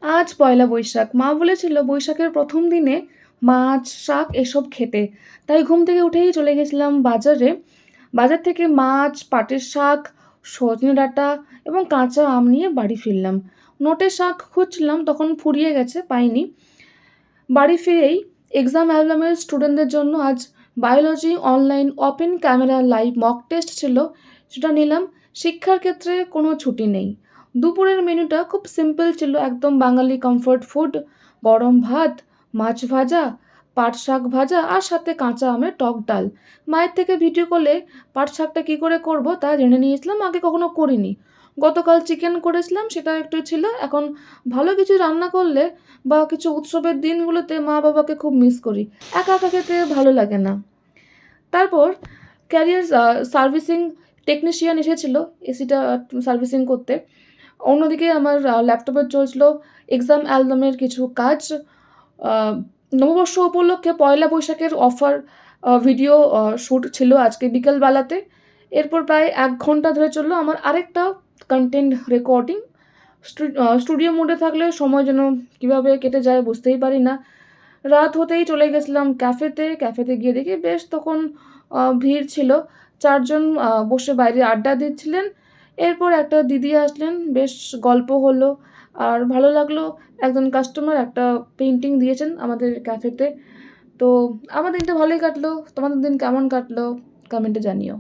আজ পয়লা বৈশাখ। মা বলেছিল বৈশাখের ১ম দিনে মাছ, শাক এসব খেতে। তাই ঘুম থেকে উঠেই চলে গেছিলাম বাজারে। বাজার থেকে মাছ, পাটের শাক, সজনে ডাঁটা এবং কাঁচা আম নিয়ে বাড়ি ফিরলাম। নোটে শাক খুঁজছিলাম, তখন ফুরিয়ে গেছে, পাইনি। বাড়ি ফিরেই এক্সাম অ্যালবামের স্টুডেন্টদের জন্য আজ biology online open camera live mock test ছিল, সেটা নিলাম। শিক্ষার ক্ষেত্রে কোনো ছুটি নেই। দুপুরের মেনুটা খুব সিম্পল ছিল, একদম বাঙালি কমফোর্ট ফুড। গরম ভাত, মাছ ভাজা, পাট শাক ভাজা আর সাথে কাঁচা আমের টক ডাল। মায়ের থেকে ভিডিও কলে পাট শাকটা কী করে করব তা জেনে নিয়েছিলাম, আগে কখনো করিনি। গতকাল চিকেন করেছিলাম, সেটা একটু ছিল। এখন ভালো কিছু রান্না করলে বা কিছু উৎসবের দিনগুলোতে মা বাবাকে খুব মিস করি। একা একা খেতে ভালো লাগে না। তারপর ক্যারিয়ার সার্ভিসিং টেকনিশিয়ান এসেছিল এসিটা সার্ভিসিং করতে। অন্যদিকে আমার ল্যাপটপে চলছিল এক্সাম অ্যালবামের কিছু কাজ। আ নববর্ষ উপলক্ষে পয়লা বৈশাখের অফার ভিডিও শ্যুট ছিল আজকে বিকেলবেলাতে। এরপর প্রায় ১ ঘন্টা ধরে চলল আমার আরেকটা কনটেন্ট রেকর্ডিং। স্টুডিও মোডে থাকলে সময় যেন কীভাবে কেটে যায় বুঝতেই পারি না। রাত হতেই চলে গেছিলাম ক্যাফেতে। ক্যাফেতে গিয়ে দেখি বেশ তখন ভিড় ছিল। ৪ জন বসে বাইরে আড্ডা দিচ্ছিলেন। এরপর একটা দিদি আসলেন, বেশ গল্প হলো। আর ভালো লাগলো। একজন কাস্টমার একটা পেইন্টিং দিয়েছেন আমাদের ক্যাফেতে। তো আমার দিনটা ভালোই কাটলো। তোমাদের দিন কেমন কাটলো? কমেন্টে জানিও।